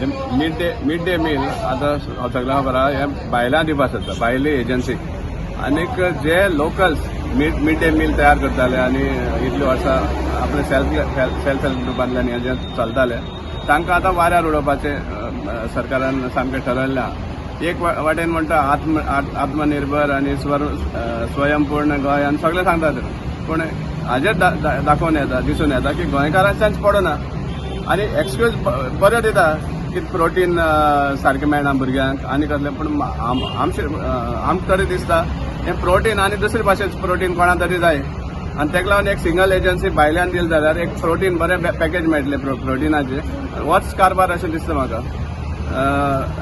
Mid day meal आता सगळ्यांक खबर आहा हे बायलां दिवपाक आसता बायले एजन्सीक आनीक जे लोकल्स मिड डे मील तयार करताले आनी इतली वर्सां आपले सेल्फ हेल्प ग्रुपांतल्यान हे जे चलताले तांकां आतां वाऱ्यार उडोवपाचें सरकारान सामकें ठरयल्लें आहा. एक वाटेन म्हणटा आत्मनिर्भर आनी स्वयंपूर्ण गोंय आनी सगळें सांगतात पूण हाजेर दाखोवन येता दिसून येता की गोंयकारांच्याच पडना आनी एक्सक्यूज बऱ्यो दिता की प्रोटीन सारकें मेळना भुरग्यांक आनी कसलें पूण आमकां तरी दिसता हें प्रोटीन आनी दुसरे भाशेचें प्रोटीन कोणा तरी जाय आनी ताका लागून एक सिंगल एजन्सी भायल्यान दिली जाल्यार एक प्रोटीन बरें पॅकेज मेळटलें प्रोटीनाचें होच कारबार अशें दिसता म्हाका.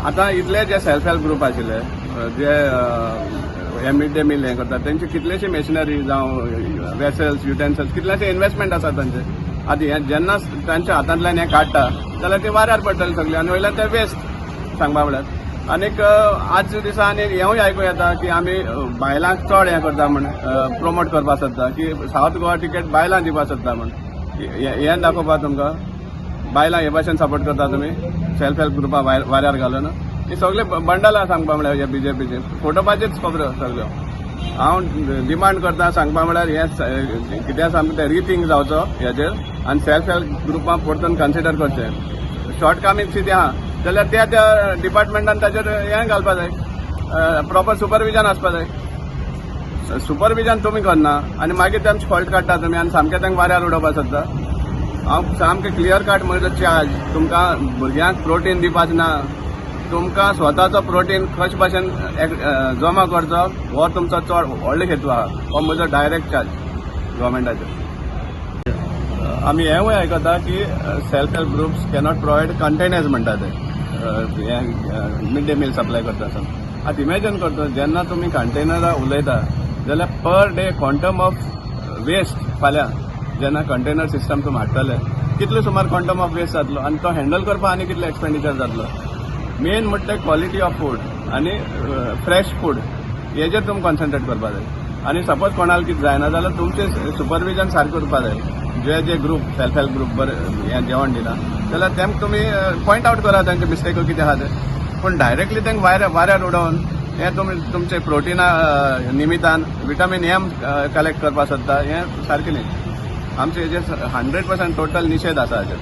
आतां इतले जे सेल्फ हेल्प ग्रुप आशिल्ले जे हे मिड डे मील हें करतात तेंची कितलेशी मेशिनरी जावं वेसल्स युटेन्सिल्स कितलेशे इन्वेस्टमेंट आसा तांचे आतां हें जेन्ना तांच्या हातांतल्यान हें काडटा जाल्यार ते वाऱ्यार पडटले सगळे आनी वयल्यान ते वेस्ट सांगपा म्हळ्यार. आनीक आज दिसा आनी हेंवूय आयकूं येता की आमी बायलांक चड हें करता म्हण प्रोमोट करपा सोदता की सावथ गोवा टिकेट बायलांक दिवपा सोदता म्हण हें दाखोवपा तुमकां बायलांक हे भाशेन सपोर्ट करता तुमी सेल्फ हेल्प ग्रुपा वाऱ्यार घालून ही सगळे बंडलां सांगपा म्हळ्यार हे बीजेपीचे फोटोवपाचेच खबरो सगळ्यो. हांव डिमांड करता सांगपा म्हळ्यार हें कित्याक सामकें तें रिथिंक जावचो हेजेर आनी सेल्फ हेल्प ग्रुपां परतून कन्सिडर करचें. शॉर्टकमींग कितें आहा जाल्यार त्या डिपार्टमेंटान ताचेर हें घालपा जाय प्रॉपर सुपरविजन आसपा जाय. सुपरविजन तुमी करना आनी मागीर तेंचे फॉल्ट काडटा तुमी आनी सामकें तांकां वाऱ्यार उडोवपा सोदता. हांव सामकें क्लियर काट म्हजो चार्ज तुमकां भुरग्यांक प्रोटीन दिवपाचें ना तुमकां स्वताचो प्रोटीन कशे भाशेन जमा करचो हो तुमचो चड व्हडलो हेतू आहा हो म्हजो डायरेक्ट चार्ज गव्हर्मेंटाचेर. आमी हेंवूय आयकता की self help groups cannot provide containers म्हणटा ते मिड डे मील सप्लाय करता आसतना. आतां इमॅजिन करता जेन्ना तुमी कंटेनरां उलयता जाल्यार per day quantum of waste फाल्यां जेन्ना कंटेनर सिस्टम तुमी हाडटले कितलो सुमार क्वांटम ऑफ वेस्ट जातलो आनी तो हँडल करपाक आनी कितलो एक्सपेंडिचर जातलो. मेन म्हणटा क्वॉलिटी ऑफ फूड आनी फ्रेश फूड हेजेर तुमी कॉन्सन्ट्रेट करपा जाय. आनी सपोज कोणाला कितें जायना जाल्यार तुमचें सुपरविजन सारकें करपा जाय. जे ग्रुप सेल्फ हेल्प ग्रुप बरें हें जेवण दिना जाल्यार तेंकां तुमी पॉयंट आवट करा तांचे मिस्टेक कितें आहा ते पूण डायरेक्टली तांकां वाऱ्यार उडोवन हें तुमी तुमचे प्रोटिना निमितान विटामीन एम कलेक्ट करपा सोदता हें सारकें न्ही. आमचे हेजेर 100% टोटल निशेध आसा हाजेर.